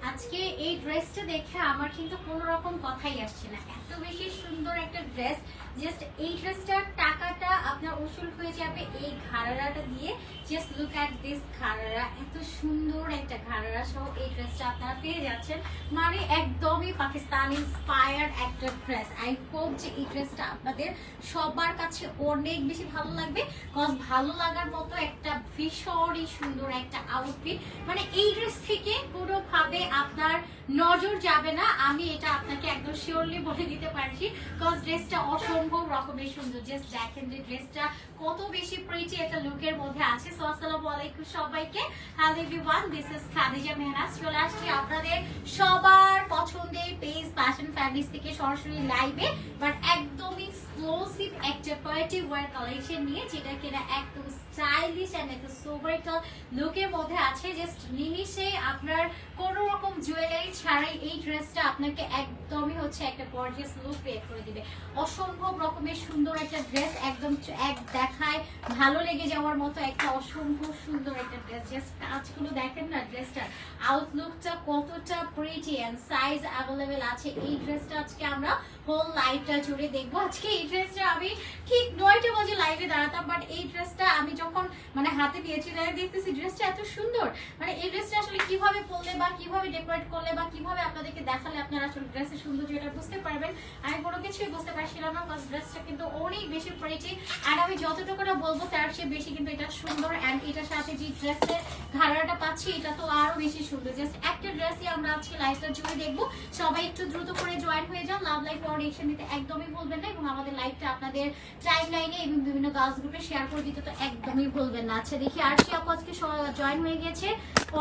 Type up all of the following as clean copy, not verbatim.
আজকে এই ড্রেসটা দেখে আমার কিন্তু কোনো রকম কথাই আসছে না, এত বেশি সুন্দর একটা ড্রেস। জাস্ট এই ড্রেসটার টাকাটা আপনার উসুল হয়ে যাবে এই ঘাড়ারাটা দিয়ে। জাস্ট লুক অ্যাট দিস ঘাড়ারা, এত সুন্দর একটা ঘাড়ারা সহ এই ড্রেসটা আপনারা পেয়ে যাচ্ছেন। মানে একদমই পাকিস্তানি ইন্সপায়ার্ড একটা ড্রেস। আই হোপ যে এই ড্রেসটা আপনাদের সবার কাছে অনেক বেশি ভালো লাগবে, কজ ভালো লাগার মতো একটা ভীষণই সুন্দর একটা আউটফিট। মানে এই ড্রেস থেকে কোনোভাবে আপনার নজর যাবে না, আমি এটা আপনাকে একদম শিওরলি বলে দিতে পারছি, কজ ড্রেসটা অসম্ভব রকমের সুন্দর। জাস্ট দেখেন যে ড্রেসটা কত বেশি প্রিটি একটা লুকের মধ্যে আছে। সো আসসালামু আলাইকুম সবাইকে, hello everyone, this is Khadija Mehnaz. চলে আসছি আপনাদের সবার পছন্দের পেজ ফ্যাশন ফ্যাব্রিক্স থেকে সরাসরি লাইভে, বাট একদমই এক্সক্লুসিভ একটা পার্টি ওয়্যার কালেকশন নিয়ে, যেটা কিনা একদম স্টাইলিশ এন্ড একটা সোবার একটা লুকের মধ্যে আছে। জাস্ট নিমিশে আপনার কোনো রকম জুয়েলারি ছাড়াই এই ড্রেসটা আপনাকে একদমই হচ্ছে একটা গর্জিয়াস লুক ক্রিয়েট করে দিবে। অসম্ভব রকমের সুন্দর একটা ড্রেস, একদম এক দেখায় ভালো লেগে যাওয়ার মতো একটা অসম্ভব সুন্দর একটা ড্রেস। জাস্ট কাজগুলো দেখেন না, ড্রেসটার আউটলুকটা কতটা প্রিটি এন্ড সাইজ অ্যাভেলেবেল আছে। এই ড্রেসটা আজকে আমরা হোল লাইভটা জুড়ে দেখবো। আজকে এই ড্রেসটা আমি ঠিক 9টা বাজে লাইভে দাঁড়াতাম, বাট এই ড্রেসটা আমি যখন মানে হাতে দিয়েছি দেখতেছি ড্রেসটা এত সুন্দর। মানে এই ড্রেসটা আসলে কিভাবে পরলে বা কিভাবে ডেকোরেট করলে বা কিভাবে আপনাদেরকে দেখালে আপনারা আসলে ড্রেসের সৌন্দর্যটা বুঝতে পারবেন, আমি কোনো কিছুই বুঝতে পারছিলাম না। বাস ড্রেসটা কিন্তু অনেক বেশি প্রিটি, আর আমি যতটুকু না বলবো তার চেয়ে বেশি কিন্তু এটা সুন্দর। অ্যান্ড এটার সাথে যে ড্রেসের ঘাড়াটা পাচ্ছি এটা তো আরো বেশি সুন্দর। জাস্ট একটা ড্রেসই আমরা আজকে লাইভটা জুড়ে দেখবো। সবাই একটু দ্রুত করে জয়েন হয়ে যান, লাভ লাইভ অডিশন নিতে একদমই ভুলবেন না, এবং আমাদের লাইভটা আপনাদের টাইম লাইনে এবং বিভিন্ন গার্লস গ্রুপে শেয়ার করে দিতে তো একদমই ভুলবেন না। আচ্ছা দেখি আরশি আপু আজকে জয়েন হয়ে গেছে,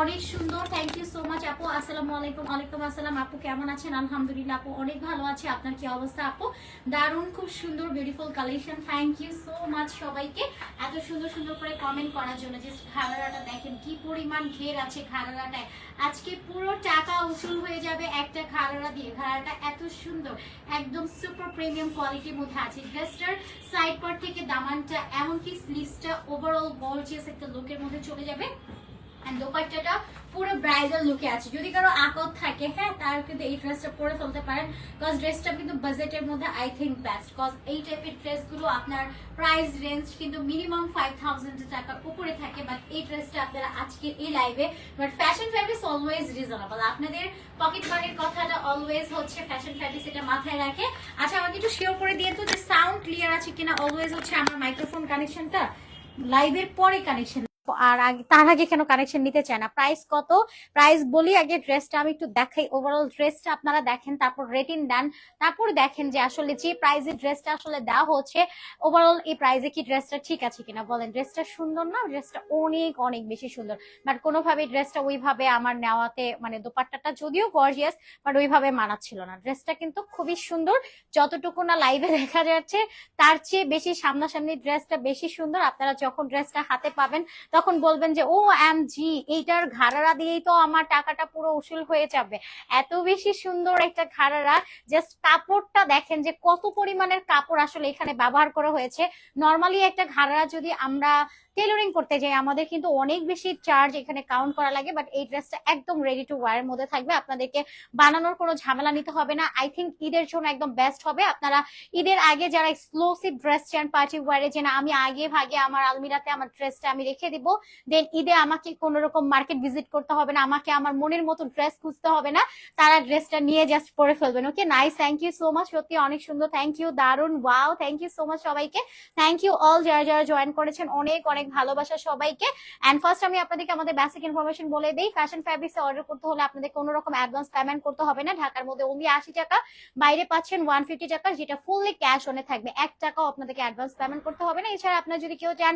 অনেক সুন্দর, থ্যাংক ইউ সো মাচ আপু। আসসালামু আলাইকুম। ওয়ালাইকুম আসসালাম আপু, কেমন আছেন? আলহামদুলিল্লাহ আপু অনেক ভালো আছে, আপনার কি অবস্থা আপু? দারুণ, খুব সুন্দর beautiful collection, thank you so much সবাইকে এত সুন্দর সুন্দর করে কমেন্ট করার জন্য। জাস্ট ঘাড়াটা দেখেন কি পরিমাণ ঘের আছে ঘাড়াটায়, আজকে পুরো টাকা উসুল হয়ে যাবে একটা ঘাড়া দিয়ে। ঘাড়াটা এত সুন্দর, একদম সুপার প্রিমিয়াম কোয়ালিটির মধ্যে আছে। ড্রেসটার সাইড পার্ট থেকে দামানটা এমনকি স্লিভসটা ওভারঅল গর্জিয়াস একটা লুকের মধ্যে চলে যাবে। এন্ড দোপাট্টাটা পুরো ব্রাইডাল লুকে আছে। যদি কারো আকত থাকে, হ্যাঁ, তার কিন্তু এই ড্রেসটা পরে ফেলতে পারেন, কজ ড্রেসটা কিন্তু বাজেটের মধ্যে আই থিঙ্ক বেস্ট। কজ এই টাইপের ড্রেসগুলো আপনার প্রাইস রেঞ্জ কিন্তু মিনিমাম 5000 টাকার উপরে থাকে, বাট এই ড্রেসটা আপনারা আজকে এই লাইভে, but fashion fabrics always reasonable. আপনাদের পকেট মানির কথাটা অলওয়েজ হচ্ছে ফ্যাশন ফ্যাব্রিক্স, এটা মাথায় রাখে। আচ্ছা আমাকে একটু শিওর করে দিয়ে তো যে সাউন্ড ক্লিয়ার আছে কিনা। অলওয়েজ হচ্ছে আমার মাইক্রোফোন কানেকশনটা লাইভের পরে কানেকশন, আর তার আগে কেন কানেকশন নিতে চায় না। প্রাইস কত, প্রাইস বলি আগে, ড্রেসটা আমি একটু দেখাই। ওভারঅল ড্রেসটা আপনারা দেখেন, তারপর রেটিং দেন, তারপর দেখেন যে আসলে যে প্রাইসে ড্রেসটা আসলে দেওয়া হচ্ছে ওভারঅল এই প্রাইসে কি ড্রেসটা ঠিক আছে কিনা। বলেন ড্রেসটা সুন্দর না? ড্রেসটা অনেক অনেক বেশি সুন্দর, বাট কোনোভাবে ড্রেসটা ওইভাবে আমার নেওয়াতে, মানে দোপাট্টাটা যদিও গর্জিয়াস বাট ওইভাবে মানাচ্ছিল না। ড্রেসটা কিন্তু খুবই সুন্দর, যতটুকু না লাইভে দেখা যাচ্ছে তার চেয়ে বেশি সামনাসামনি ড্রেসটা বেশি সুন্দর। আপনারা যখন ড্রেসটা হাতে পাবেন তখন বলবেন যে ও এম জি, এইটার ঘাড়ারা দিয়েই তো আমার টাকাটা পুরো উসুল হয়ে যাবে। এত বেশি সুন্দর একটা ঘাড়ারা। জাস্ট কাপড়টা দেখেন যে কত পরিমাণের কাপড় আসলে এখানে ব্যবহার করা হয়েছে। নর্মালি একটা ঘাড়ারা যদি আমরা টেলরিং করতে যাই আমাদের কিন্তু অনেক বেশি চার্জ এখানে কাউন্ট করা লাগে, বাট এই ড্রেসটা একদম রেডি টু ওয়ার এর মধ্যে থাকবে, আপনাদেরকে বানানোর কোনো ঝামেলা নিতে হবে না। আই থিঙ্ক ঈদের জন্য একদম বেস্ট হবে। আপনারা ঈদের আগে যারা এক্সক্লুসিভ ড্রেস চান পার্টি ওয়ারে, যে না আমি আগে ভাগে আমার আলমিরাতে আমার ড্রেসটা আমি রেখে দিব, দেন ঈদে আমাকে কোনো রকম মার্কেট ভিজিট করতে হবে না, আমাকে আমার মনের মতো ড্রেস খুঁজতে হবে না, তারা ড্রেসটা নিয়ে জাস্ট পরে ফেলবেন। Okay, nice, thank you so much, সত্যি অনেক সুন্দর, থ্যাংক ইউ, দারুন, wow, thank you so much সবাইকে, থ্যাংক ইউ অল যারা যারা জয়েন করেছেন, অনেক অনেক ভালোবাসা সবাইকে। এন্ড ফার্স্ট আমি আপনাদেরকে আমাদের বেসিক ইনফরমেশন বলে দিই। ফ্যাশন ফ্যাব্রিক্সে অর্ডার করতে হলে আপনাদের কোনো রকম অ্যাডভান্স পেমেন্ট করতে হবে না। ঢাকার মধ্যে অনলি 80 টাকা, বাইরে পাচ্ছেন 150 টাকা, যেটা ফুললি ক্যাশ অনে থাকবে। 1 টাকাও আপনাদেরকে অ্যাডভান্স পেমেন্ট করতে হবে না। এছাড়া আপনার যদি কেউ চান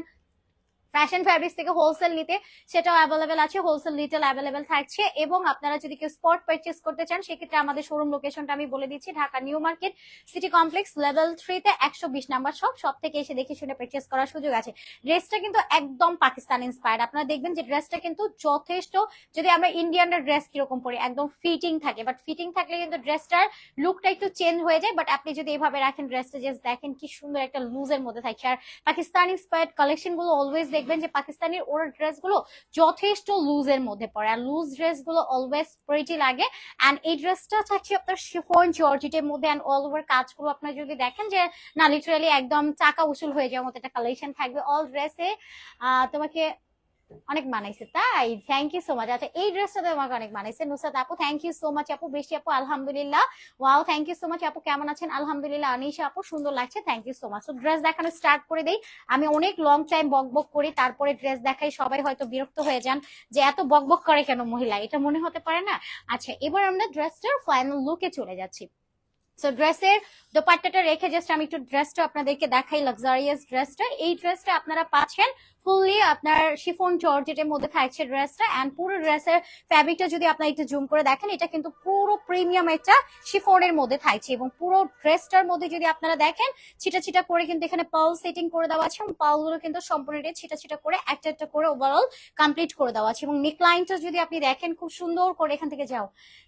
ফ্যাশন ফ্যাব্রিক্স থেকে হোলসেল নিতে, সেটাও অ্যাভেলেবেল আছে, হোলসেল রিটেল অ্যাভেলেবেল থাকছে। এবং আপনারা যদি কেউ স্পট পারচেস করতে চান সেক্ষেত্রে আমাদের শোরুম লোকেশনটা আমি বলে দিচ্ছি, Dhaka new market city complex level 3 তে 120 নাম্বার সব থেকে এসে দেখে শুনে পারচেস করার সুযোগ আছে। ড্রেসটা কিন্তু একদম পাকিস্তান ইন্সপায়ার্ড। আপনারা দেখবেন যে ড্রেসটা কিন্তু যথেষ্ট, যদি আমরা ইন্ডিয়ানদের ড্রেস কিরকম পরি একদম ফিটিং থাকে, বাট ফিটিং থাকলে কিন্তু ড্রেসটার লুকটা একটু চেঞ্জ হয়ে যায়। বাট আপনি যদি এভাবে রাখেন ড্রেসটা, জাস্ট দেখেন কি সুন্দর একটা লুজের মধ্যে থাকে। আর পাকিস্তান ইন্সপায়ার্ড কালেকশন গুলো অলওয়েজ দেখবেন যে পাকিস্তানের ওর ড্রেসগুলো যথেষ্ট লুজের মধ্যে পড়ে, আর লুজ ড্রেসগুলো অলওয়েজ প্রিটি লাগে। অ্যান্ড এই ড্রেসটা থাকছে আপনার শিফন জর্জেটের মধ্যে, অ্যান্ড অল ওভার কাজগুলো আপনার যদি দেখেন যে না লিটারালি একদম টাকা উসুল হয়ে যাওয়ার মতো একটা কালেকশন থাকবে অল ড্রেসে। তোমাকে অনেক মানাইছে, তাই থ্যাংক ইউ সো মাচ। আচ্ছা এই ড্রেসটা তোমাকে অনেক মানাইছে নুসরাত আপু, থ্যাংক ইউ সো মাচ আপু। বৃষ্টি আপু আলহামদুলিল্লাহ, wow thank you so much আপু, কেমন আছেন? আলহামদুলিল্লাহ। আনিশা আপু সুন্দর লাগছে, থ্যাংক ইউ সো মাচ। তো ড্রেস দেখানো স্টার্ট করে দেই। আমি অনেক লং টাইম বক বক করি, তারপরে ড্রেস দেখাই, সবাই হয়তো বিরক্ত হয়ে যান যে এত বক বক করে কেন মহিলা, এটা মনে হতে পারে না। আচ্ছা এবার আমরা ড্রেসটার ফাইনাল লুকে চলে যাচ্ছি। সো ড্রেসের দোপাট্টাটা রেখে জাস্ট আমি একটু ড্রেসটা আপনাদেরকে দেখাই, লাক্সারিয়াস ড্রেসটা। এই ড্রেসটা আপনারা পাচ্ছেন ফুললি আপনার শিফন জর্জেটের মধ্যে থাকছে ড্রেসটা। এন্ড পুরো ড্রেসের ফ্যাব্রিকটা যদি আপনারা একটু জুম করে দেখেন, এটা কিন্তু পুরো প্রিমিয়াম একটা শিফনের মধ্যে থাকছে, এবং পুরো ড্রেসটার মধ্যে যদি আপনারা দেখেন ছিটা ছিটা করে কিন্তু এখানে পার্ল সেটিং করে দেওয়া আছে, এবং পার্লগুলো কিন্তু সম্পূর্ণ ছিটা ছিটা করে একটা একটা করে ওভারঅল কমপ্লিট করে দেওয়া আছে। এবং নেকলাইনটা যদি আপনি দেখেন খুব সুন্দর করে, এখান থেকে যাও,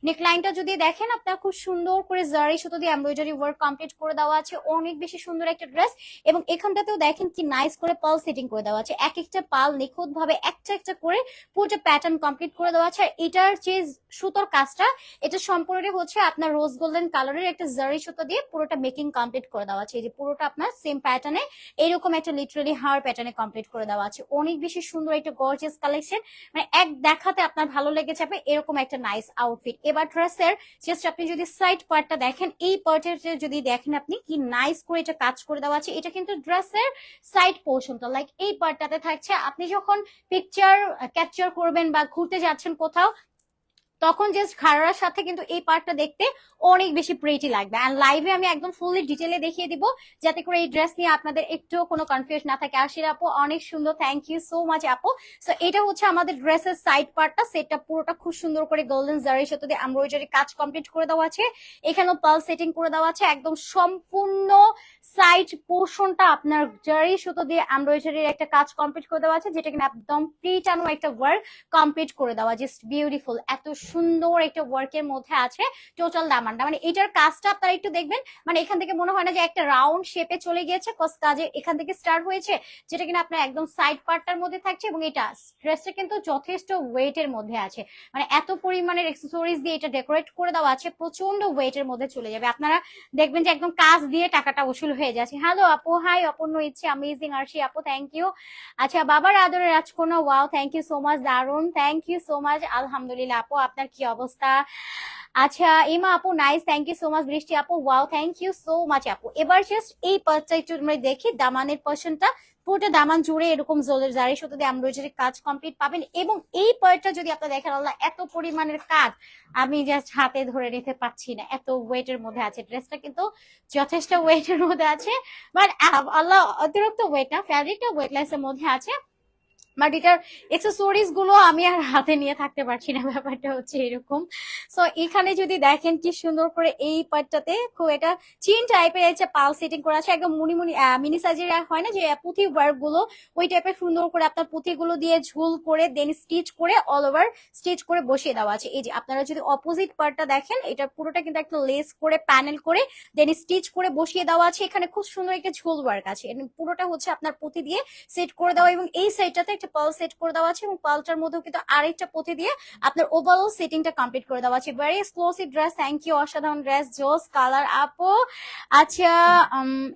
নেকলাইনটা যদি দেখেন আপনার খুব সুন্দর করে জারি সুতো দিয়ে এমব্রয়ডারি ওয়ার্ক কমপ্লিট করে দেওয়া আছে, অনেক বেশি সুন্দর একটা ড্রেস। এবং এখানটাতেও দেখেন কি নাইস করে পার্ল সেটিং করে দেওয়া আছে, এক একটা পাল নিখুঁত ভাবে একটা একটা করে পুরোটা প্যাটার্ন কমপ্লিট করে দেওয়া আছে। আর এটার যে সুতোর কাজটা, এটা সম্পূর্ণ হচ্ছে আপনার রোজ গোল্ডেন কালারের একটা জারি সুতো দিয়ে পুরোটা মেকিং কমপ্লিট করে দেওয়া আছে। এই যে পুরোটা আপনার সেম প্যাটার্নে এরকম একটা লিটারালি হার প্যাটার্নে কমপ্লিট করে দেওয়া আছে, অনেক বেশি সুন্দর একটা গর্জিয়াস কালেকশন, মানে এক দেখাতে আপনার ভালো লেগে যাবে এরকম একটা নাইস আউটফিট। এবার ড্রেসের জাস্ট আপনি যদি সাইড পার্টটা দেখেন, এই পার্টের যদি দেখেন আপনি কি নাইস করে এটা কাজ করে দেওয়া আছে, এটা কিন্তু ড্রেসের সাইড পোর্শনটা, লাইক এই পার্টটাতে থাকছে। আপনি যখন পিকচার ক্যাপচার করবেন বা ঘুরতে যাচ্ছেন কোথাও, তখন জাস্ট ঘাড়ার সাথে কিন্তু এই পার্টটা দেখতে অনেক বেশি প্রিটি লাগবে। এন্ড লাইভে আমি একদম ফুললি ডিটেলে দেখিয়ে দিব, যাতে করে এই ড্রেস নিয়ে আপনাদের একটু কোনো কনফিউজ না থাকে। আশির আপু অনেক সুন্দর, থ্যাংক ইউ সো মাচ আপু। সো এটা হচ্ছে আমাদের ড্রেসের সাইড পার্টটা, সেটটা পুরোটা খুব সুন্দর করে গোল্ডেন জারির সাথে দিয়ে এমব্রয়ডারি কাজ কমপ্লিট করে দেওয়া আছে, এখানেও পাল সেটিং করে দেওয়া আছে, একদম সম্পূর্ণ সাইড পোর্শনটা আপনার জারি সুতো দিয়ে এমব্রয়ডারির একটা কাজ কমপ্লিট করে দেওয়া আছে, যেটা কিনা একদম প্রিটানো একটা ওয়ার্ক কমপ্লিট করে দেওয়া, জাস্ট বিউটিফুল, এত সুন্দর একটা ওয়ার্কের মধ্যে আছে টোটাল দামানটা। মানে এটার কাজটা আপনারা একটু দেখবেন, মানে এখান থেকে মনে হয় না যে একটা রাউন্ড শেপে চলে গিয়েছে, কজ কাজে এখান থেকে স্টার্ট হয়েছে, যেটা কিনা আপনার একদম সাইড পার্টটার মধ্যে থাকছে। এবং এটা ড্রেসটা কিন্তু যথেষ্ট ওয়েটের মধ্যে আছে, মানে এত পরিমাণের অ্যাকসেসরিজ দিয়ে এটা ডেকোরেট করে দেওয়া আছে, প্রচন্ড ওয়েটের মধ্যে চলে যাবে। আপনারা দেখবেন যে একদম কাজ দিয়ে টাকাটা উসুল হয়ে যাচ্ছে। হ্যালো আপু, হাই অপূর্ণ ইচ্ছে, অ্যামেজিং আরশি আপু, থ্যাংক ইউ। আচ্ছা বাবার আদরের রাজকন্যা, wow thank you so much, দারুন, থ্যাংক ইউ সো মাচ। আলহামদুলিল্লাহ আপু, আপনার কি অবস্থা? আচ্ছা ইমা আপু nice, thank you so much. Brishti আপু wow thank you so much আপু। এবার জাস্ট এই পার্টটা একটু আমরা দেখি, দামানের পোর্শনটা পুরোটা দামান জুড়ে এরকম জারি সুতো দিয়ে এমব্রয়ডারি কাজ কমপ্লিট পাবেন। এবং এই পার্টটা যদি আপনারা দেখেন, আল্লাহ এত পরিমাণের কাজ, আমি জাস্ট হাতে ধরে নিতে পারছি না, এত ওয়েটের মধ্যে আছে ড্রেসটা, কিন্তু যথেষ্ট ওয়েটের মধ্যে আছে, বাট আল্লাহ অতিরিক্ত ওয়েট না, ফ্যাব্রিকটা ওয়েটলেস এর মধ্যে আছে, বাট এটার এক্সেসরিজ গুলো আমি আর হাতে নিয়ে থাকতে পারছি না, ব্যাপারটা হচ্ছে এরকম। সো এখানে যদি দেখেন কি সুন্দর করে এই পার্টটাতে খুব এটা চিন টাইপের আছে, পাল সেটিং করা আছে, একদম মিনি সাইজের হয় না যে পুঁথি ওয়ার্ক গুলো, ওই টাইপের সুন্দর করে আপনার পুঁথিগুলো দিয়ে ঝুল করে দেন স্টিচ করে অল ওভার স্টিচ করে বসিয়ে দেওয়া আছে। এই যে আপনারা যদি অপোজিট পার্টটা দেখেন, এটা পুরোটা কিন্তু একটা লেস করে প্যানেল করে দেন স্টিচ করে বসিয়ে দেওয়া আছে, এখানে খুব সুন্দর একটা ঝুল ওয়ার্ক আছে, পুরোটা হচ্ছে আপনার পুঁথি দিয়ে সেট করে দেওয়া, এবং এই সাইডটাতে একটা পার্ল সেট করে দেওয়া আছে, এবং পার্লটার মধ্যেও কিন্তু আরেকটা পুঁথি দিয়ে আপনার ওভারঅল সেটিংটা কমপ্লিট করে দেওয়া আছে। Very exclusive dress, thank you, অসাধারণ ড্রেস, জোস কালার আপু। আচ্ছা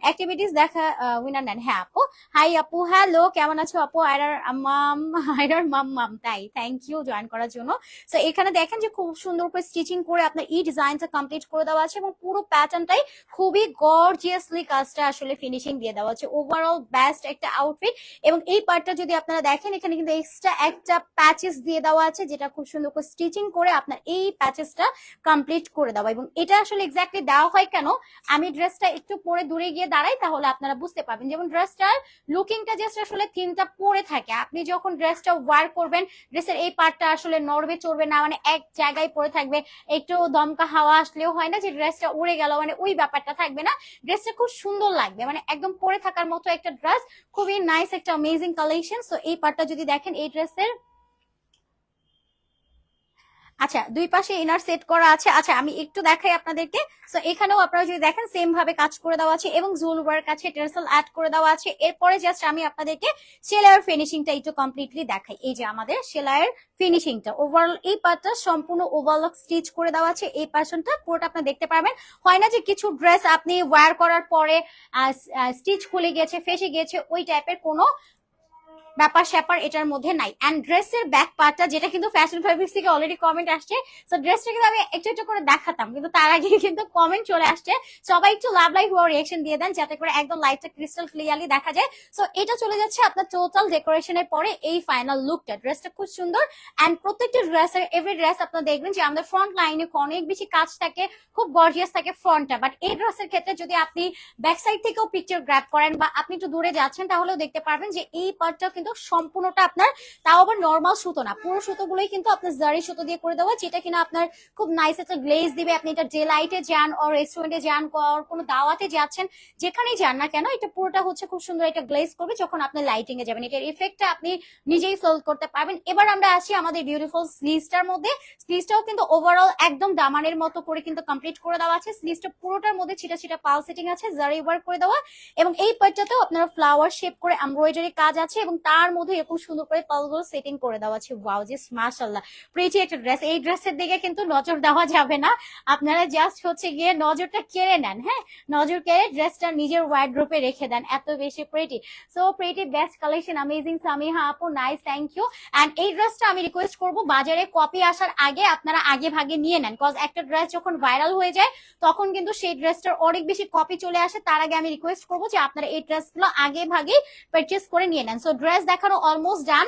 অ্যাক্টিভিটিস দেখা উইনার নেন, হ্যাঁ আপু, হাই আপু, হ্যালো কেমন আছো আপু? আয়রার মাম, তাই থ্যাংক ইউ জয়েন করার জন্য। সো এখানে দেখেন যে খুব সুন্দর করে স্টিচিং করে আপনার এই ডিজাইনটা কমপ্লিট করে দেওয়া আছে, এবং পুরো প্যাটার্নটাই খুবই গর্জিয়াসলি কাজটা আসলে ফিনিশিং দিয়ে দেওয়া আছে, ওভারঅল বেস্ট একটা আউটফিট। এবং এই পার্টটা যদি আপনারা দেখেন, এখানে কিন্তু এক্সট্রা একটা প্যাচেস দিয়ে দেওয়া আছে, যেটা খুব সুন্দর করে স্টিচিং করে আপনার এই প্যাচেসটা কমপ্লিট করে দেওয়া। এবং এটা আসলে এক্স্যাক্টলি দেওয়া হয় কেন, আমি ড্রেসটা একটু পরে দূরে গিয়ে দাঁড়াই, তাহলে আপনারা বুঝতে পারবেন। যেমন ড্রেসটার লুকিংটা জাস্ট আসলে থিমটা পরে থাকে, আপনি যখন ড্রেসটা ওয়ার করবেন, ড্রেসের এই পার্টটা আসলে নড়বে চড়বে না, মানে এক জায়গায় পরে থাকবে, একটু দমকা হাওয়া আসলেও হয় না যে ড্রেসটা উড়ে গেল, মানে ওই ব্যাপারটা থাকবে না, ড্রেসটা খুব সুন্দর লাগবে, মানে একদম পরে থাকার মতো একটা ড্রেস, খুবই নাইস একটা অ্যামেজিং কালেকশন। সো এই পার্টটা যদি দেখেন এই ড্রেসের, আচ্ছা, দুই পাশে ইনার সেট করা আছে। আচ্ছা, আমি একটু দেখাই আপনাদেরকে। সো এখানেও আপনারা যদি দেখেন সেম ভাবে কাজ করে দেওয়া আছে এবং জুল ওয়ার্ক আছে, টেরসেল অ্যাড করে দেওয়া আছে। এরপরে জাস্ট আমি আপনাদেরকে সেলাইয়ের ফিনিশিংটা একটু কমপ্লিটলি দেখাই। এই যে আমাদের সেলাইয়ের ফিনিশিংটা ওভারঅল এই পার্টটা সম্পূর্ণ ওভারলক স্টিচ করে দেওয়া আছে। এই পার্সনটা পুরোটা আপনি দেখতে পারবেন। হয় না যে কিছু ড্রেস আপনি ওয়্যার করার পরে স্টিচ খুলে গিয়েছে, ফেসে গিয়েছে, ওই টাইপের কোনো ব্যাপার স্যাপার এটার মধ্যে নাই। এন্ড ড্রেসের ব্যাক পার্টটা, যেটা কিন্তু ফ্যাশন ফেব্রিক্স থেকে অলরেডি কমেন্ট আসছে, সো ড্রেসটা কিন্তু আমি একটু একটু করে দেখাতাম, কিন্তু তার আগে কিন্তু কমেন্ট চলে আসছে। সবাই একটু লাভ লাইভ হওয়ার রিয়েকশন দিয়ে দেন যাতে করে একদম লাইটটা ক্রিস্টাল ক্লিয়ারলি দেখা যায়। সো এটা চলে যাচ্ছে আপনার টোটাল ডেকোরেশনের পরে এই ফাইনাল লুকটা। ড্রেসটা খুব সুন্দর। এন্ড প্রত্যেকটা ড্রেসের এভরি ড্রেস আপনারা দেখবেন যে আমাদের ফ্রন্ট লাইনে অনেক বেশি কাজ থাকে, খুব গর্জিয়াস থাকে ফ্রন্টটা। বাট এই ড্রেসের ক্ষেত্রে যদি আপনি ব্যাক সাইড থেকেও পিকচার গ্র্যাব করেন বা আপনি একটু দূরে যাচ্ছেন, তাহলেও দেখতে পারবেন যে এই পার্টটা কিন্তু সম্পূর্ণটা আপনার, তাও আবার নর্মাল সুতো না, পুরো সুতোগুলোই কিন্তু আপনার জারি সুতো দিয়ে করে দেওয়া, যেটা কিনা আপনার খুব নাইস একটা গ্লেজ দিবে। আপনি এটা ডে লাইটে যান আর রেস্টুরেন্টে যান আর কোনো দাওয়াতে যাচ্ছেন, যেখানেই যান না কেন, এটা পুরোটা হচ্ছে খুব সুন্দর একটা গ্লেজ করবে যখন আপনি লাইটিং এ যাবেন। এটার ইফেক্টটা আপনি নিজেই ফিল করতে পারবেন। এবার আমরা আসি আমাদের বিউটিফুল স্লিভসটার মধ্যে। স্লিভসটাও কিন্তু ওভারঅল একদম দামানের মতো করে কিন্তু কমপ্লিট করে দেওয়া আছে। স্লিভসটা পুরোটার মধ্যে ছিটা ছিটা পাল সেটিং আছে, জারি ওয়ার্ক করে দেওয়া, এবং এই পার্টটাতেও আপনারা ফ্লাওয়ার শেপ করে এমব্রয়ডারি কাজ আছে এবং তার মধ্যে এরকম সুন্দর করে পালগুলো সেটিং করে দেওয়া আছে। ওয়াও, জাস্ট মাশাআল্লাহ, প্রিটি একটা ড্রেস। এই ড্রেসের দিকে কিন্তু নজর দেওয়া যাবে না, আপনারা জাস্ট হচ্ছে গিয়ে নজরটা কেড়ে নেন। হ্যাঁ, নজর কেড়ে ড্রেসটা নিজের ওয়ার্ড্রোপে রেখে দেন, এত বেশি pretty. So pretty, best collection, amazing Samiha আপু, নাইস, থ্যাংক ইউ। এন্ড এই ড্রেসটা আমি রিকোয়েস্ট করবো বাজারে কপি আসার আগে আপনারা আগে ভাগে নিয়ে নেন, কজ একটা ড্রেস যখন ভাইরাল হয়ে যায় তখন কিন্তু সেই ড্রেসটার অনেক বেশি কপি চলে আসে। তার আগে আমি রিকোয়েস্ট করবো যে আপনারা এই ড্রেসগুলো আগে ভাগে পারচেস করে নিয়ে নেন। সো ড্রেস দেখানো অলমোস্ট ডান।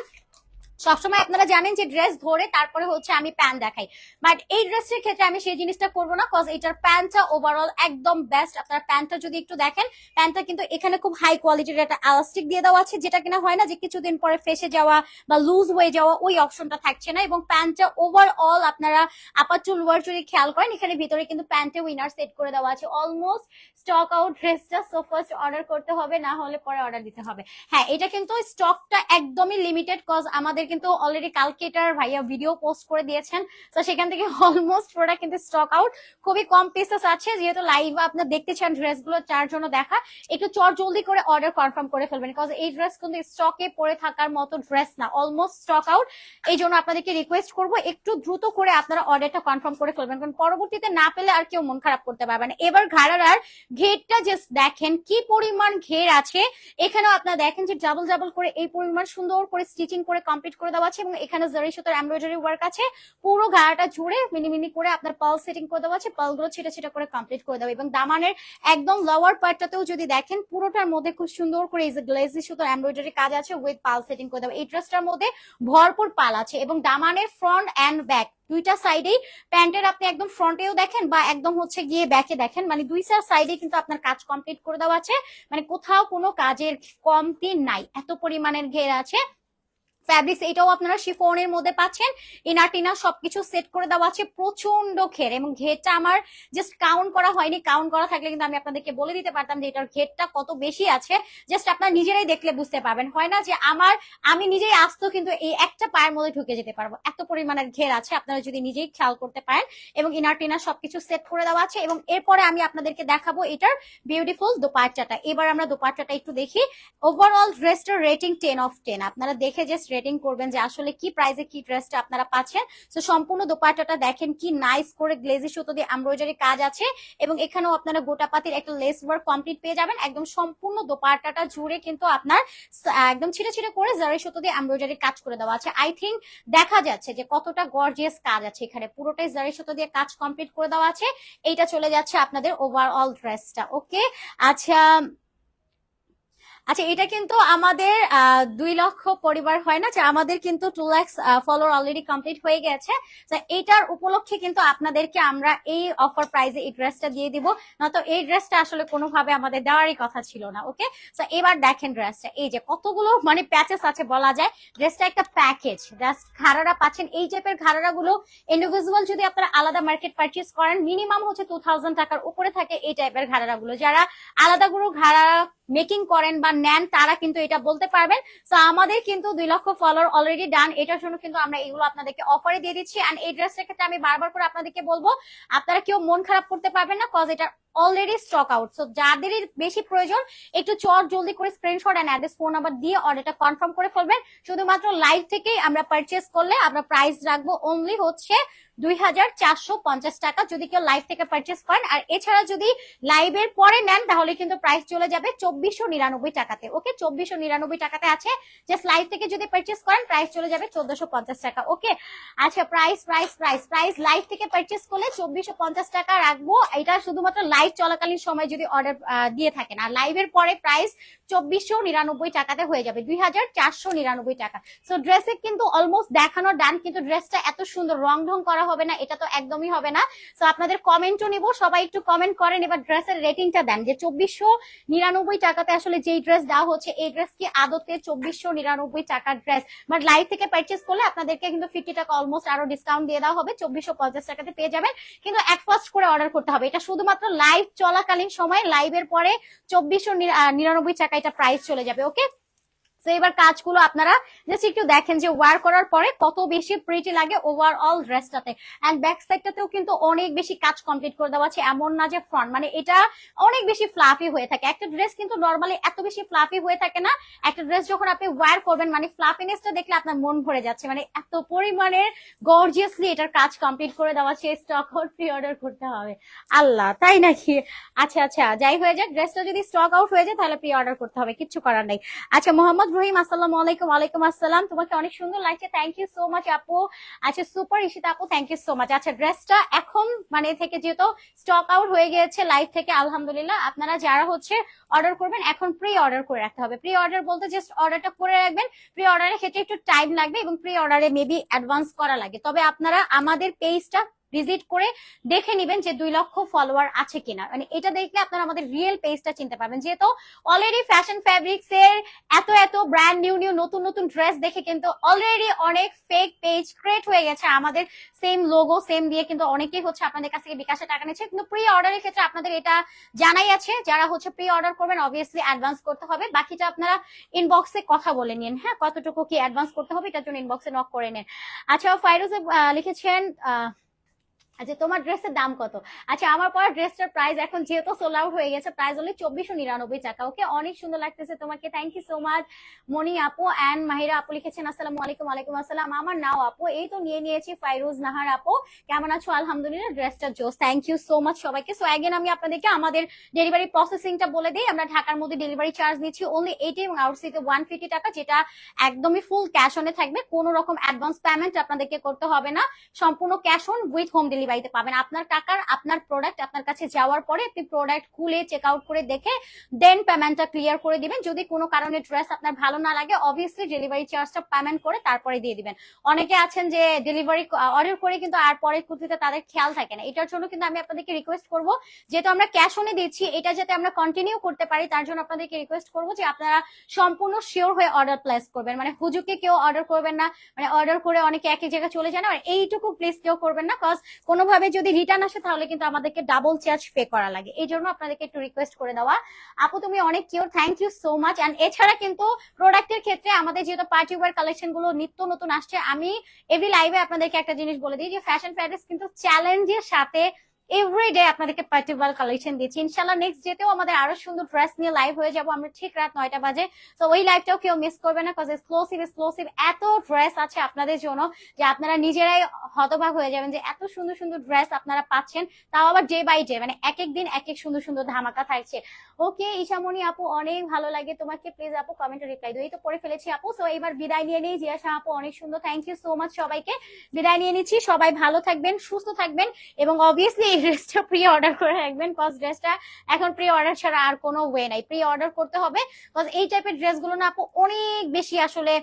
সবসময় আপনারা জানেন যে ড্রেস ধরে তারপরে হচ্ছে আমি প্যান্ট দেখাই, বাট এই ড্রেসের ক্ষেত্রে আমি সেই জিনিসটা করবো না, কজ এটার প্যান্টটা ওভারঅল একদম বেস্ট। আপনারা প্যান্টটা যদি একটু দেখেন, প্যান্টটা কিন্তু এখানে খুব হাই কোয়ালিটির একটা এলাস্টিক দিয়ে দেওয়া আছে, যেটা কিনা হয় না যে কিছুদিন পরে ফেসে যাওয়া বা লুজ হয়ে যাওয়া, ওই অপশনটা থাকছে না। এবং প্যান্টটা ওভারঅল আপনারা আপার টু লোয়ার যদি খেয়াল করেন, এখানে ভিতরে কিন্তু প্যান্টে উইনার সেট করে দেওয়া আছে। অলমোস্ট স্টক আউট ড্রেসটা, সো ফার্স্ট অর্ডার করতে হবে, না হলে পরে অর্ডার দিতে হবে। হ্যাঁ, এটা কিন্তু স্টকটা একদমই লিমিটেড, কজ আমাদের কিন্তু অলরেডি কালকে এটার ভাইয়া ভিডিও পোস্ট করে দিয়েছেন, তো সেখান থেকে অলমোস্ট প্রোডাক্ট কিন্তু স্টক আউট, খুবই কম পিসেস আছে। যেহেতু লাইভ আপনার দেখতে চান ড্রেসগুলো, তার জন্য দেখা, একটু চট জলদি করে অর্ডার কনফার্ম করে ফেলবেন, কজ এই ড্রেস কিন্তু স্টকে পড়ে থাকার মতো ড্রেস না, অলমোস্ট স্টক আউট। এই জন্য আপনাদেরকে রিকোয়েস্ট করবো একটু দ্রুত করে আপনারা অর্ডারটা কনফার্ম করে ফেলবেন, কারণ পরবর্তীতে না পেলে আর কেউ মন খারাপ করতে পারবে না। এবার ঘাড়ার ঘেরটা জাস্ট দেখেন কি পরিমাণ ঘের আছে। এখানেও আপনারা দেখেন যে ডাবল ডাবল করে এই পরিমাণ সুন্দর করে স্টিচিং করে কমপ্লিট করে দেওয়া আছে, এবং এখানে জারি সুতার এমব্রয়ডারি ওয়ার্ক আছে। পুরো গাড়াটা জুড়ে মিনি মিনি করে আপনার পাল সেটিং করে দেওয়া আছে, পালগুলো ছিটা ছিটা করে কমপ্লিট করে দেওয়া। এবং দামানের একদম লোয়ার পার্টটাতেও যদি দেখেন, পুরোটার মধ্যে খুব সুন্দর করে এই যে গ্লেজি সুতার এমব্রয়ডারি কাজ আছে উইথ পাল সেটিং করে দেওয়া। এই ড্রেসটার মধ্যে ভরপুর পাল আছে, এবং দামানের ফ্রন্ট এন্ড ব্যাক দুইটা সাইডেই, প্যান্টের আপনি একদম ফ্রন্টেও দেখেন বা একদম হচ্ছে গিয়ে ব্যাকে দেখেন, মানে দুই সাইডে কিন্তু আপনার কাজ কমপ্লিট করে দেওয়া আছে, মানে কোথাও কোনো কাজের কমতি নাই, এত পরিমাণের ঘের আছে। ফ্যাব্রিক্স এটাও আপনারা শিফনের মধ্যে পাচ্ছেন, ইনার টিনার সবকিছু সেট করে দেওয়া আছে, প্রচন্ড ঘের। এবং ঘেরটা আমার জাস্ট কাউন্ট করা হয়নি, কাউন্ট করা থাকলে কিন্তু আমি আপনাদেরকে বলে দিতে পারতাম যে এটার ঘেরটা কত বেশি আছে। জাস্ট আপনারা নিজেরাই দেখলে বুঝতে পারবেন। হয় না যে আমি নিজেই আসতো কিন্তু এই একটা পায়ের মধ্যে ঢুকে যেতে পারবো, এত পরিমাণের ঘের আছে, আপনারা যদি নিজেই খেয়াল করতে পারেন। এবং ইনার টিনার সবকিছু সেট করে দেওয়া আছে। এবং এরপরে আমি আপনাদেরকে দেখাবো এটার বিউটিফুল দোপাট্টাটা। এবার আমরা দোপাট্টাটা একটু দেখি। ওভারঅল ড্রেসটার রেটিং 10/10, আপনারা দেখে জাস্ট রেটিং করবেন যে আসলে কি প্রাইসে কি ড্রেসটা আপনারা পাচ্ছেন। তো সম্পূর্ণ দোপাট্টাটা দেখেন কি নাইস করে গ্লেজি সুতো দিয়ে এমব্রয়ডারি কাজ আছে, এবং এখানেও আপনারা গোটা পাতির একটা লেস ওয়ার্ক কমপ্লিট পেয়ে যাবেন। একদম সম্পূর্ণ দোপাট্টাটা জুড়ে কিন্তু আপনার একদম ছিটে ছিটে করে জারি সুতো দিয়ে এমব্রয়ডারি কাজ করে দেওয়া আছে। আই থিঙ্ক দেখা যাচ্ছে যে কতটা গর্জিয়াস কাজ আছে এখানে, পুরোটাই জারি সুতো দিয়ে কাজ কমপ্লিট করে দেওয়া আছে। এইটা চলে যাচ্ছে আপনাদের ওভারঅল ড্রেসটা। ওকে, আচ্ছা আচ্ছা, এটা কিন্তু আমাদের 2 লক্ষ পরিবার হয় না যে আমাদের কিন্তু 2 লাখ ফলোয়ার অলরেডি কমপ্লিট হয়ে গেছে। তো এটার উপলক্ষে কিন্তু আপনাদেরকে আমরা এই অফার প্রাইসে এই ড্রেসটা দিয়ে দিব, নয়তো এই ড্রেসটা আসলে কোনোভাবে আমাদের দেওয়ারই কথা ছিল না। ওকে, তো এবার দেখেন ড্রেসটা, এই যে কতগুলো মানে প্যাচেস আছে বলা যায়, ড্রেসটা একটা প্যাকেজ। জাস্ট ঘাড়ারা পাচ্ছেন, এই টাইপের ঘাড়ারা গুলো ইন্ডিভিজুয়াল যদি আপনারা আলাদা মার্কেট পারচেজ করেন মিনিমাম হচ্ছে 2000 টাকার উপরে থাকে এই টাইপের ঘাড়ারা গুলো। যারা আলাদা গুলো ঘাড়া মেকিং করেন বা নেন তারা কিন্তু এটা বলতে পারবেন। তো আমাদের কিন্তু 2 লক্ষ ফলোয়ার অলরেডি ডান, এটার জন্য কিন্তু আমরা এগুলো আপনাদেরকে অফারে দিয়ে দিচ্ছি। এন্ড এই ড্রেসের ক্ষেত্রে আমি বারবার করে আপনাদেরকে বলবো আপনারা কেউ মন খারাপ করতে পারবেন না, কজ এটা অলরেডি স্টক আউট। সো যাদের বেশি প্রয়োজন একটু চট জলদি করে screenshot and address phone number দিয়ে অর্ডারটা কনফার্ম করে ফেলবেন। শুধুমাত্র লাইভ থেকেই আমরা পারচেজ করলে আমরা প্রাইস রাখবো অনলি হচ্ছে 2450 টাকা যদি কেউ লাইভ থেকে পারচেজ করেন। আর এছাড়া যদি লাইভের পরে নেন তাহলে কিন্তু প্রাইস চলে যাবে 2499 টাকাতে। ওকে, 2499 টাকাতে আছে। জাস্ট লাইভ থেকে যদি পারচেজ করেন প্রাইস চলে যাবে 1450 টাকা। ওকে, আচ্ছা প্রাইস লাইভ থেকে পারচেজ করলে 2450 টাকা রাখবো। এটা শুধুমাত্র লাইভ চলাকালীন সময় যদি অর্ডার দিয়ে থাকেন। আর লাইভের পরে প্রাইস 2499 টাকাতে হয়ে যাবে 2499 টাকা। সো ড্রেসে কিন্তু অলমোস্ট দেখানো ডান, কিন্তু ড্রেসটা এত সুন্দর রং ঢং করা হবে না, এটা তো একদমই হবে না। সো আপনাদের কমেন্টও নিব, সবাই একটু কমেন্ট করেন, এবার ড্রেসের রেটিংটা দেন যে 2499 টাকাতে আসলে যেই ড্রেস দেওয়া হচ্ছে এই ড্রেস কি আদতে 2499 টাকার ড্রেস? বাট লাইভ থেকে পারচেজ করলে আপনাদেরকে কিন্তু 50 টাকা অলমোস্ট আরো ডিসকাউন্ট দিয়ে দেওয়া হবে, 2450 টাকাতে পেয়ে যাবেন। কিন্তু এক ফার্স্ট করে অর্ডার করতে হবে, এটা শুধুমাত্র লাইভ চলাকালীন সময়, লাইভের পরে 2499 টাকা এটা প্রাইস চলে যাবে। ওকে, তো এবার কাজগুলো আপনারা জাস্ট একটু দেখেন যে ওয়ার করার পরে কত বেশি প্রিটি লাগে ওভারঅল ড্রেসটাতে। এন্ড ব্যাক সাইডটাতেও কিন্তু অনেক বেশি কাজ কমপ্লিট করে দেওয়া আছে, এমন না যে ফ্রন্ট, মানে এটা অনেক বেশি ফ্লাফি হয়ে থাকে। একটা ড্রেস কিন্তু নর্মালি এত বেশি ফ্লাফি হয়ে থাকে না, একটা ড্রেস যখন আপনি ওয়ার করবেন মানে ফ্লাফিনেসটা দেখলে আপনার মন ভরে যাচ্ছে, মানে এত পরিমাণে গর্জিয়াসলি এটার কাজ কমপ্লিট করে দেওয়া আছে। স্টক আউট প্রি অর্ডার করতে হবে, আল্লাহ তাই নাকি? আচ্ছা আচ্ছা, যাই হয়ে যাক, ড্রেসটা যদি স্টক আউট হয়ে যায় তাহলে প্রি অর্ডার করতে হবে, কিচ্ছু করার নাই। আচ্ছা মোহাম্মদ রহিম, আসসালামু আলাইকুম। ওয়ালাইকুম আসসালাম, তোমাকে অনেক সুন্দর লাগছে, থ্যাংক ইউ সো মাচ আপু। আচ্ছা সুপার ইশিতা আপু, থ্যাংক ইউ সো মাচ। আচ্ছা ড্রেসটা এখন মানে থেকে যেহেতু স্টক আউট হয়ে গিয়েছে লাইভ থেকে, আলহামদুলিল্লাহ আপনারা যারা হচ্ছে অর্ডার করবেন এখন প্রি অর্ডার করে রাখতে হবে। প্রি অর্ডার বলতে জাস্ট অর্ডারটা করে রাখবেন, প্রি অর্ডারের ক্ষেত্রে একটু টাইম লাগবে এবং প্রি অর্ডারে মেবি অ্যাডভান্স করা লাগে। তবে আপনারা আমাদের পেজটা ভিজিট করে দেখে নিবেন যে 2 লক্ষ ফলোয়ার আছে কিনা, মানে এটা দেখলে আপনারা আমাদের রিয়েল পেজটা চিনতে পারবেন। যেহেতু অলরেডি ফ্যাশন ফ্যাব্রিক্স এর এত ব্র্যান্ড নিউ নতুন ড্রেস দেখে কিন্তু অলরেডি অনেক ফেক পেজ ক্রিয়েট হয়ে গেছে, আমাদের সেম লোগো সেম দিয়ে কিন্তু অনেকেই হচ্ছে আপনাদের কাছ থেকে বিকাশে টাকা নিচ্ছে। কিন্তু প্রি অর্ডারের ক্ষেত্রে আপনাদের এটা জানাই আছে, যারা হচ্ছে প্রি অর্ডার করবেন অবভিয়াসলি অ্যাডভান্স করতে হবে, বাকিটা আপনারা ইনবক্সে কথা বলে নিন। হ্যাঁ, কতটুকু কি অ্যাডভান্স করতে হবে এটার জন্য ইনবক্সে নক করে নেন। আচ্ছা ফাইরুজ লিখেছেন আচ্ছা তোমার ড্রেসের দাম কত? আচ্ছা আমার পরা ড্রেসটার প্রাইস এখন যেহেতু সোল আউট হয়ে গেছে প্রাইস হলো 2499 টাকা। ওকে, অনেক সুন্দর লাগতেছে তোমাকে, থ্যাংক ইউ সো মাচ। মনি আপু এন্ড মাহিরা আপু লিখেছেন আসসালামু আলাইকুম। ওয়ালাইকুম আসসালাম। আমার নাও আপু, এই তো নিয়ে নিয়েছি। ফাইরুজ নাহার আপু কেমন আছো? আলহামদুলিল্লাহ, ড্রেসটা জোস, থ্যাংক ইউ সো মাচ সবাইকে। সো অ্যাগেন আমি আপনাদেরকে আমাদের ডেলিভারি প্রসেসিংটা বলে দিই। আমরা ঢাকার মধ্যে ডেলিভারি চার্জ নিচ্ছি অনলি 80 এবং আউটসাইডে 150 টাকা, যেটা একদমই ফুল ক্যাশ অনে থাকবে, কোনো রকম অ্যাডভান্স পেমেন্ট আপনাদেরকে করতে হবে না, সম্পূর্ণ ক্যাশ অন উইথ হোম ডেলিভারিতে পাবেন। আপনার টাকার আপনার প্রোডাক্ট আপনার কাছে যাওয়ার পরে আপনি প্রোডাক্ট খুলে চেক আউট করে দেখে দেন পেমেন্টটা ক্লিয়ার করে দিবেন। যদি কোনো কারণে ড্রেস আপনার ভালো না লাগে অবভিয়াসলি ডেলিভারি চার্জটা পেমেন্ট করে তারপরে দিয়ে দিবেন। অনেকে আছেন যে ডেলিভারি অর্ডার করে কিন্তু আর পরে কুর্তিতে তাদের খেয়াল থাকে না, এটার জন্য কিন্তু আমি আপনাদেরকে রিকোয়েস্ট করবো যেহেতু আমরা ক্যাশ অনে দিচ্ছি এটা যাতে আমরা কন্টিনিউ করতে পারি, তার জন্য আপনাদেরকে রিকোয়েস্ট করবো যে আপনারা সম্পূর্ণ শিওর হয়ে অর্ডার প্লেস করবেন। মানে হুজুকে কেউ অর্ডার করবেন না, মানে অর্ডার করে অনেকে একই জায়গায় চলে যায় না, এইটুকু প্লিজ কেউ করবেন না, কজ কোনোভাবে যদি রিটার্ন আসে তাহলে কিন্তু আমাদেরকে ডাবল চার্জ পে করা লাগে, এই জন্য আপনাদেরকে একটু রিকোয়েস্ট করে দেওয়া। আপু তুমি অনেক cute, thank you so much. And এছাড়া কিন্তু প্রোডাক্টের ক্ষেত্রে আমাদের যেহেতু পার্টি ওয়্যার কালেকশন গুলো নিত্য নতুন আসছে, আমি এভরি লাইভে আপনাদেরকে একটা জিনিস বলে দিই যে ফ্যাশন ফ্যাব্রিক্স কিন্তু চ্যালেঞ্জের সাথে এভরিডে আপনাদেরকে পার্টি ওয়্যার কালেকশন দিচ্ছি। ইনশাআল্লাহ নেক্সট ডেতেও আমাদের আরো সুন্দর ড্রেস নিয়ে লাইভ হয়ে যাবো আমরা ঠিক রাত 9টা বাজে। তো ওই লাইভটাও কেউ মিস করবে না, কজ এক্সক্লুসিভ এত ড্রেস আছে আপনাদের জন্য যে আপনারা নিজেরাই হতবাক হয়ে যাবেন যে এত সুন্দর সুন্দর ড্রেস আপনারা পাচ্ছেন, তাও আবার ডে বাই ডে, মানে এক এক দিন এক এক সুন্দর সুন্দর ধামাকা থাকছে। ওকে ঈশামণি আপু অনেক ভালো লাগে তোমাকে, প্লিজ আপু কমেন্টে রিপ্লাই দিও। এই তো পড়ে ফেলেছি আপু। সো এবার বিদায় নিয়ে নেই। জিয়াশা আপু অনেক সুন্দর, থ্যাংক ইউ সো মাচ সবাইকে, বিদায় নিয়ে নিচ্ছি। সবাই ভালো থাকবেন, সুস্থ থাকবেন এবং অবভিয়াসলি এই ড্রেসটা প্রি অর্ডার করে রাখবেন, কজ ড্রেসটা এখন প্রি অর্ডার ছাড়া আর কোনো ওয়ে নাই, প্রি অর্ডার করতে হবে। কজ এই টাইপের ড্রেসগুলো না আপু অনেক বেশি আসলে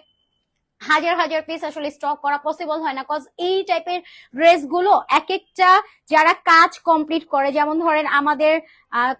হাজার হাজার পিস আসলে স্টক করা পসিবল হয় না, কজ এই টাইপের ড্রেস গুলো এক একটা যারা কাজ কমপ্লিট করে, যেমন ধরেন আমাদের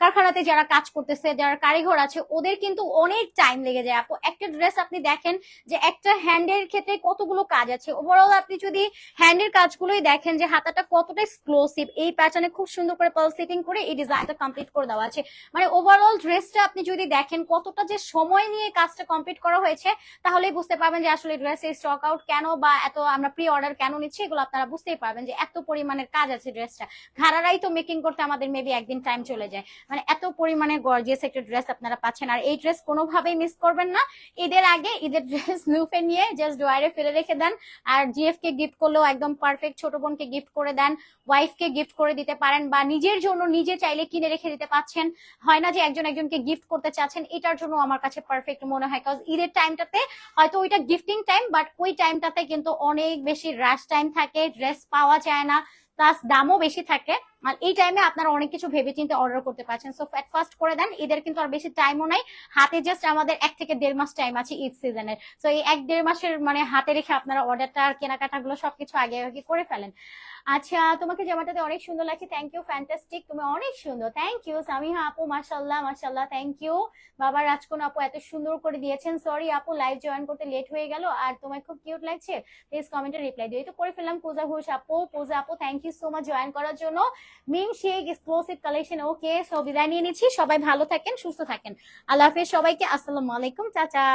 কারখানাতে যারা কাজ করতেছে, যারা কারিগর আছে, ওদের কিন্তু অনেক টাইম লেগে যায় আপু। একটা ড্রেস আপনি দেখেন যে একটা হ্যান্ডের ক্ষেত্রে কতগুলো কাজ আছে, ওভারঅল আপনি যদি হ্যান্ডের কাজগুলোই দেখেন যে হাতাটা কতটা এক্সক্লুসিভ, এই প্যাটার্নে খুব সুন্দর করে পাল সেটিং করে এই ডিজাইনটা কমপ্লিট করে দেওয়া আছে। মানে ওভারঅল ড্রেসটা আপনি যদি দেখেন কতটা যে সময় নিয়ে কাজটা কমপ্লিট করা হয়েছে, তাহলেই বুঝতে পারবেন যে আসলে ড্রেসের স্টক আউট কেন বা এত আমরা প্রি অর্ডার কেন নিচ্ছি, এগুলো আপনারা বুঝতেই পারবেন যে এত পরিমাণের কাজ আছে ড্রেসটা। ঘাড়ারাই তো মেকিং করতে আমাদের মেবি একদিন টাইম চলে যায়, মানে এত পরিমাণে গর্জিয়াস একটা ড্রেস আপনারা পাচ্ছেন। আর এই ড্রেস কোনোভাবেই মিস করবেন না। ঈদের আগে ঈদের ড্রেস লুফে নিয়ে জাস্ট ড্রয়ারে ফেলে রেখে দেন, আর জিএফ কে গিফট করলেও একদম পারফেক্ট, ছোট বোনকে গিফট করে দেন, ওয়াইফকে গিফট করে দিতে পারেন, বা নিজের জন্য নিজে চাইলে কিনে রেখে দিতে পাচ্ছেন। হয় না যে একজন একজনকে গিফট করতে চাচ্ছেন, এটার জন্য আমার কাছে পারফেক্ট মনে হয়, কজ ঈদের টাইমটাতে হয়তো ওইটা গিফটিং টাইম, বাট ওই টাইমটাতে কিন্তু অনেক বেশি রাশ টাইম থাকে, ড্রেস পাওয়া যায় না, প্লাস দামও বেশি থাকে। আর এই টাইমে আপনারা অনেক কিছু ভেবে চিন্তে অর্ডার করতে পারছেন। সো ফ্যাট ফাস্ট করে দেন, ঈদের কিন্তু আর বেশি টাইমও নাই হাতে, জাস্ট আমাদের 1 থেকে 1.5 মাস টাইম আছে ঈদ সিজনের। সো এই 1-1.5 মাসের মানে হাতে রেখে আপনারা অর্ডারটা আর কেনাকাটা গুলো সবকিছু আগে আগে করে ফেলেন। আচ্ছা, তোমাকে জামাটাতে অনেক সুন্দর লাগছে, থ্যাংক ইউ, ফ্যান্টাস্টিক, তুমি অনেক সুন্দর, থ্যাংক ইউ। সামিহা আপু মাশাল্লাহ মাশাল্লাহ, থ্যাংক ইউ। বাবা রাজকুন আপু এত সুন্দর করে দিয়েছেন, সরি আপু লাইভ জয়েন করতে লেট হয়ে গেল, আর তোমায় খুব কিউট লাগছে, প্লিজ কমেন্টে রিপ্লাই দিও। এই তো করে ফেললাম। পূজা ঘোষ আপু, পূজা আপু thank you so much join করার জন্য। Mim Sheikh exclusive collection, okay. So বিদায় নিয়ে নিচ্ছি, সবাই ভালো থাকেন, সুস্থ থাকেন, আল্লাহ হাফেজ সবাইকে, আসসালামু আলাইকুম, চাচা।